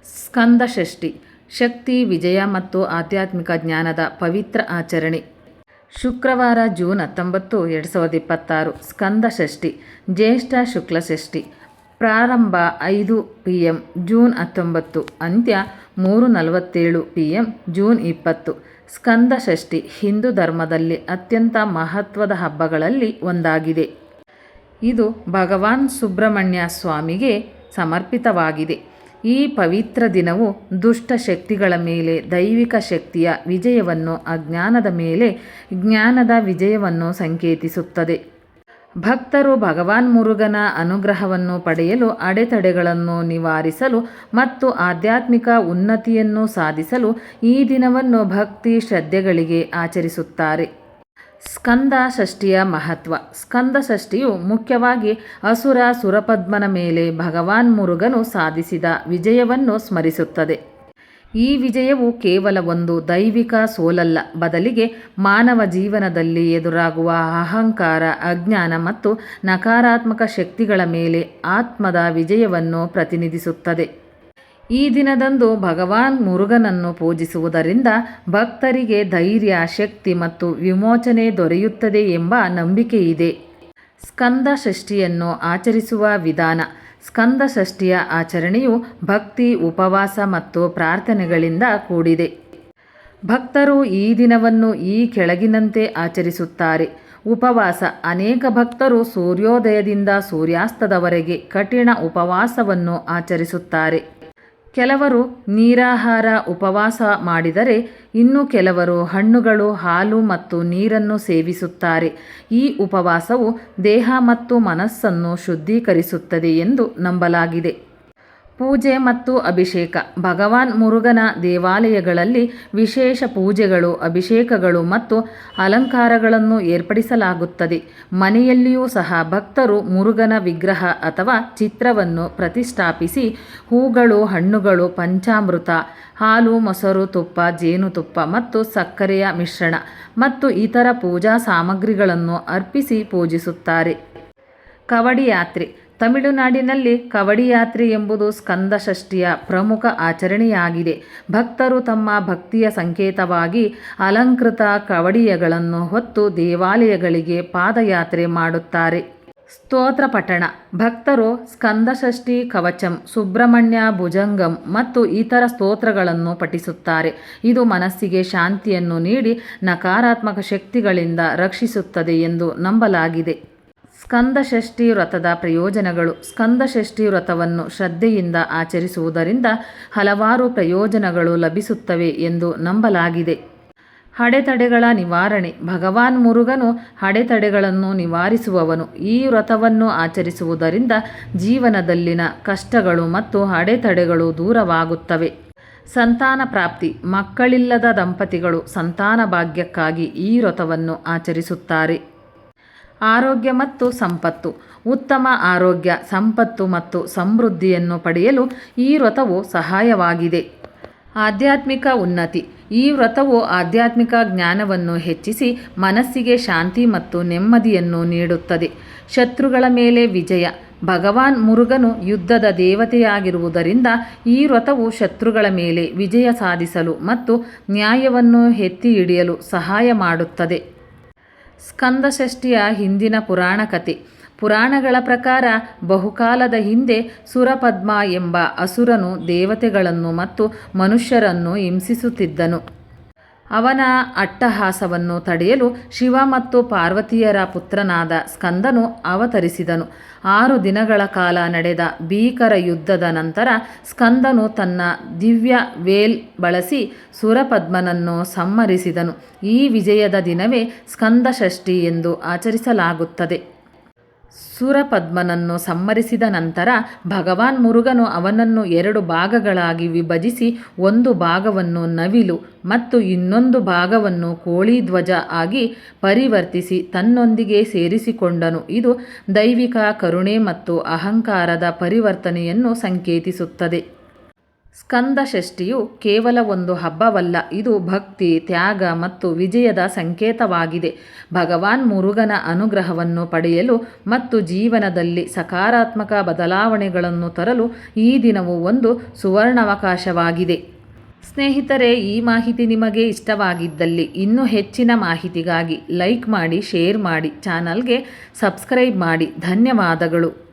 ಸ್ಕಂದ ಷಷ್ಠಿ ಶಕ್ತಿ, ವಿಜಯ ಮತ್ತು ಆಧ್ಯಾತ್ಮಿಕ ಜ್ಞಾನದ ಪವಿತ್ರ ಆಚರಣೆ. ಶುಕ್ರವಾರ ಜೂನ್ 19, 2026 ಸ್ಕಂದ ಷಷ್ಠಿ ಜ್ಯೇಷ್ಠ ಶುಕ್ಲ ಷಷ್ಠಿ. ಪ್ರಾರಂಭ 5 PM ಜೂನ್ 19, ಅಂತ್ಯ 3:47 PM ಜೂನ್ 20. ಸ್ಕಂದ ಷಷ್ಠಿ ಹಿಂದೂ ಧರ್ಮದಲ್ಲಿ ಅತ್ಯಂತ ಮಹತ್ವದ ಹಬ್ಬಗಳಲ್ಲಿ ಒಂದಾಗಿದೆ. ಇದು ಭಗವಾನ್ ಸುಬ್ರಹ್ಮಣ್ಯ ಸ್ವಾಮಿಗೆ ಸಮರ್ಪಿತವಾಗಿದೆ. ಈ ಪವಿತ್ರ ದಿನವು ದುಷ್ಟ ಶಕ್ತಿಗಳ ಮೇಲೆ ದೈವಿಕ ಶಕ್ತಿಯ ವಿಜಯವನ್ನು, ಅಜ್ಞಾನದ ಮೇಲೆ ಜ್ಞಾನದ ವಿಜಯವನ್ನು ಸಂಕೇತಿಸುತ್ತದೆ. ಭಕ್ತರು ಭಗವಾನ್ ಮುರುಗನ ಅನುಗ್ರಹವನ್ನು ಪಡೆಯಲು, ಅಡೆತಡೆಗಳನ್ನು ನಿವಾರಿಸಲು ಮತ್ತು ಆಧ್ಯಾತ್ಮಿಕ ಉನ್ನತಿಯನ್ನು ಸಾಧಿಸಲು ಈ ದಿನವನ್ನು ಭಕ್ತಿ ಶ್ರದ್ಧೆಗಳಿಗೆ ಆಚರಿಸುತ್ತಾರೆ. ಸ್ಕಂದ ಷಷ್ಠಿಯ ಮಹತ್ವ. ಸ್ಕಂದ ಷಷ್ಠಿಯು ಮುಖ್ಯವಾಗಿ ಅಸುರ ಸುರಪದ್ಮನ ಮೇಲೆ ಭಗವಾನ್ ಮುರುಗನು ಸಾಧಿಸಿದ ವಿಜಯವನ್ನು ಸ್ಮರಿಸುತ್ತದೆ. ಈ ವಿಜಯವು ಕೇವಲ ಒಂದು ದೈವಿಕ ಸೋಲಲ್ಲ, ಬದಲಿಗೆ ಮಾನವ ಜೀವನದಲ್ಲಿ ಎದುರಾಗುವ ಅಹಂಕಾರ, ಅಜ್ಞಾನ ಮತ್ತು ನಕಾರಾತ್ಮಕ ಶಕ್ತಿಗಳ ಮೇಲೆ ಆತ್ಮದ ವಿಜಯವನ್ನು ಪ್ರತಿನಿಧಿಸುತ್ತದೆ. ಈ ದಿನದಂದು ಭಗವಾನ್ ಮುರುಗನನ್ನು ಪೂಜಿಸುವುದರಿಂದ ಭಕ್ತರಿಗೆ ಧೈರ್ಯ, ಶಕ್ತಿ ಮತ್ತು ವಿಮೋಚನೆ ದೊರೆಯುತ್ತದೆ ಎಂಬ ನಂಬಿಕೆಯಿದೆ. ಸ್ಕಂದ ಷಷ್ಠಿಯನ್ನು ಆಚರಿಸುವ ವಿಧಾನ. ಸ್ಕಂದ ಷಷ್ಠಿಯ ಆಚರಣೆಯು ಭಕ್ತಿ, ಉಪವಾಸ ಮತ್ತು ಪ್ರಾರ್ಥನೆಗಳಿಂದ ಕೂಡಿದೆ. ಭಕ್ತರು ಈ ದಿನವನ್ನು ಈ ಕೆಳಗಿನಂತೆ ಆಚರಿಸುತ್ತಾರೆ. ಉಪವಾಸ. ಅನೇಕ ಭಕ್ತರು ಸೂರ್ಯೋದಯದಿಂದ ಸೂರ್ಯಾಸ್ತದವರೆಗೆ ಕಠಿಣ ಉಪವಾಸವನ್ನು ಆಚರಿಸುತ್ತಾರೆ. ಕೆಲವರು ನಿರಾಹಾರ ಉಪವಾಸ ಮಾಡಿದರೆ, ಇನ್ನು ಕೆಲವರು ಹಣ್ಣುಗಳು, ಹಾಲು ಮತ್ತು ನೀರನ್ನು ಸೇವಿಸುತ್ತಾರೆ. ಈ ಉಪವಾಸವು ದೇಹ ಮತ್ತು ಮನಸ್ಸನ್ನು ಶುದ್ಧೀಕರಿಸುತ್ತದೆ ಎಂದು ನಂಬಲಾಗಿದೆ. ಪೂಜೆ ಮತ್ತು ಅಭಿಷೇಕ. ಭಗವಾನ್ ಮುರುಗನ ದೇವಾಲಯಗಳಲ್ಲಿ ವಿಶೇಷ ಪೂಜೆಗಳು, ಅಭಿಷೇಕಗಳು ಮತ್ತು ಅಲಂಕಾರಗಳನ್ನು ಏರ್ಪಡಿಸಲಾಗುತ್ತದೆ. ಮನೆಯಲ್ಲಿಯೂ ಸಹ ಭಕ್ತರು ಮುರುಗನ ವಿಗ್ರಹ ಅಥವಾ ಚಿತ್ರವನ್ನು ಪ್ರತಿಷ್ಠಾಪಿಸಿ ಹೂಗಳು, ಹಣ್ಣುಗಳು, ಪಂಚಾಮೃತ, ಹಾಲು, ಮೊಸರು, ತುಪ್ಪ, ಜೇನುತುಪ್ಪ ಮತ್ತು ಸಕ್ಕರೆಯ ಮಿಶ್ರಣ ಮತ್ತು ಇತರ ಪೂಜಾ ಸಾಮಗ್ರಿಗಳನ್ನು ಅರ್ಪಿಸಿ ಪೂಜಿಸುತ್ತಾರೆ. ಕವಡಿ ಯಾತ್ರೆ. ತಮಿಳುನಾಡಿನಲ್ಲಿ ಕವಡಿ ಯಾತ್ರೆ ಎಂಬುದು ಸ್ಕಂದ ಷಷ್ಠಿಯ ಪ್ರಮುಖ ಆಚರಣೆಯಾಗಿದೆ. ಭಕ್ತರು ತಮ್ಮ ಭಕ್ತಿಯ ಸಂಕೇತವಾಗಿ ಅಲಂಕೃತ ಕವಡಿಗಳನ್ನು ಹೊತ್ತು ದೇವಾಲಯಗಳಿಗೆ ಪಾದಯಾತ್ರೆ ಮಾಡುತ್ತಾರೆ. ಸ್ತೋತ್ರ ಪಠಣ. ಭಕ್ತರು ಸ್ಕಂದ ಷಷ್ಠಿ ಕವಚಂ, ಸುಬ್ರಹ್ಮಣ್ಯ ಭುಜಂಗಂ ಮತ್ತು ಇತರ ಸ್ತೋತ್ರಗಳನ್ನು ಪಠಿಸುತ್ತಾರೆ. ಇದು ಮನಸ್ಸಿಗೆ ಶಾಂತಿಯನ್ನು ನೀಡಿ ನಕಾರಾತ್ಮಕ ಶಕ್ತಿಗಳಿಂದ ರಕ್ಷಿಸುತ್ತದೆ ಎಂದು ನಂಬಲಾಗಿದೆ. ಸ್ಕಂದ ಷಷ್ಠಿ ವ್ರತದ ಪ್ರಯೋಜನಗಳು. ಸ್ಕಂದ ಷಷ್ಠಿ ವ್ರತವನ್ನು ಶ್ರದ್ಧೆಯಿಂದ ಆಚರಿಸುವುದರಿಂದ ಹಲವಾರು ಪ್ರಯೋಜನಗಳು ಲಭಿಸುತ್ತವೆ ಎಂದು ನಂಬಲಾಗಿದೆ. ಅಡೆತಡೆಗಳ ನಿವಾರಣೆ. ಭಗವಾನ್ ಮುರುಗನು ಅಡೆತಡೆಗಳನ್ನು ನಿವಾರಿಸುವವನು. ಈ ವ್ರತವನ್ನು ಆಚರಿಸುವುದರಿಂದ ಜೀವನದಲ್ಲಿನ ಕಷ್ಟಗಳು ಮತ್ತು ಅಡೆತಡೆಗಳು ದೂರವಾಗುತ್ತವೆ. ಸಂತಾನ ಪ್ರಾಪ್ತಿ. ಮಕ್ಕಳಿಲ್ಲದ ದಂಪತಿಗಳು ಸಂತಾನ ಭಾಗ್ಯಕ್ಕಾಗಿ ಈ ವ್ರತವನ್ನು ಆಚರಿಸುತ್ತಾರೆ. ಆರೋಗ್ಯ ಮತ್ತು ಸಂಪತ್ತು. ಉತ್ತಮ ಆರೋಗ್ಯ, ಸಂಪತ್ತು ಮತ್ತು ಸಮೃದ್ಧಿಯನ್ನು ಪಡೆಯಲು ಈ ವ್ರತವು ಸಹಾಯವಾಗಿದೆ. ಆಧ್ಯಾತ್ಮಿಕ ಉನ್ನತಿ. ಈ ವ್ರತವು ಆಧ್ಯಾತ್ಮಿಕ ಜ್ಞಾನವನ್ನು ಹೆಚ್ಚಿಸಿ ಮನಸ್ಸಿಗೆ ಶಾಂತಿ ಮತ್ತು ನೆಮ್ಮದಿಯನ್ನು ನೀಡುತ್ತದೆ. ಶತ್ರುಗಳ ಮೇಲೆ ವಿಜಯ. ಭಗವಾನ್ ಮುರುಗನು ಯುದ್ಧದ ದೇವತೆಯಾಗಿರುವುದರಿಂದ ಈ ವ್ರತವು ಶತ್ರುಗಳ ಮೇಲೆ ವಿಜಯ ಸಾಧಿಸಲು ಮತ್ತು ನ್ಯಾಯವನ್ನು ಎತ್ತಿ ಹಿಡಿಯಲು ಸಹಾಯ ಮಾಡುತ್ತದೆ. ಸ್ಕಂದ ಷಷ್ಠಿಯ ಹಿಂದಿನ ಪುರಾಣ ಕಥೆ. ಪುರಾಣಗಳ ಪ್ರಕಾರ ಬಹುಕಾಲದ ಹಿಂದೆ ಸುರಪದ್ಮ ಎಂಬ ಅಸುರನು ದೇವತೆಗಳನ್ನು ಮತ್ತು ಮನುಷ್ಯರನ್ನು ಹಿಂಸಿಸುತ್ತಿದ್ದನು. ಅವನ ಅಟ್ಟಹಾಸವನ್ನು ತಡೆಯಲು ಶಿವ ಮತ್ತು ಪಾರ್ವತಿಯರ ಪುತ್ರನಾದ ಸ್ಕಂದನು ಅವತರಿಸಿದನು. 6 ದಿನಗಳ ಕಾಲ ನಡೆದ ಭೀಕರ ಯುದ್ಧದ ನಂತರ ಸ್ಕಂದನು ತನ್ನ ದಿವ್ಯ ವೇಲ್ ಬಳಸಿ ಸುರಪದ್ಮನನ್ನು ಸಂಹರಿಸಿದನು. ಈ ವಿಜಯದ ದಿನವೇ ಸ್ಕಂದ ಷಷ್ಠಿ ಎಂದು ಆಚರಿಸಲಾಗುತ್ತದೆ. ಸುರಪದ್ಮನನ್ನು ಸಂಹರಿಸಿದ ನಂತರ ಭಗವಾನ್ ಮುರುಗನು ಅವನನ್ನು 2 ಭಾಗಗಳಾಗಿ ವಿಭಜಿಸಿ ಒಂದು ಭಾಗವನ್ನು ನವಿಲು ಮತ್ತು ಇನ್ನೊಂದು ಭಾಗವನ್ನು ಕೋಳಿ ಧ್ವಜ ಆಗಿ ಪರಿವರ್ತಿಸಿ ತನ್ನೊಂದಿಗೆ ಸೇರಿಸಿಕೊಂಡನು. ಇದು ದೈವಿಕ ಕರುಣೆ ಮತ್ತು ಅಹಂಕಾರದ ಪರಿವರ್ತನೆಯನ್ನು ಸಂಕೇತಿಸುತ್ತದೆ. ಸ್ಕಂದ ಷಷ್ಠಿಯು ಕೇವಲ ಒಂದು ಹಬ್ಬವಲ್ಲ, ಇದು ಭಕ್ತಿ, ತ್ಯಾಗ ಮತ್ತು ವಿಜಯದ ಸಂಕೇತವಾಗಿದೆ. ಭಗವಾನ್ ಮುರುಗನ ಅನುಗ್ರಹವನ್ನು ಪಡೆಯಲು ಮತ್ತು ಜೀವನದಲ್ಲಿ ಸಕಾರಾತ್ಮಕ ಬದಲಾವಣೆಗಳನ್ನು ತರಲು ಈ ದಿನವು ಒಂದು ಸುವರ್ಣಾವಕಾಶವಾಗಿದೆ. ಸ್ನೇಹಿತರೆ, ಈ ಮಾಹಿತಿ ನಿಮಗೆ ಇಷ್ಟವಾಗಿದ್ದಲ್ಲಿ ಇನ್ನೂ ಹೆಚ್ಚಿನ ಮಾಹಿತಿಗಾಗಿ ಲೈಕ್ ಮಾಡಿ, ಶೇರ್ ಮಾಡಿ, ಚಾನಲ್ಗೆ ಸಬ್ಸ್ಕ್ರೈಬ್ ಮಾಡಿ. ಧನ್ಯವಾದಗಳು.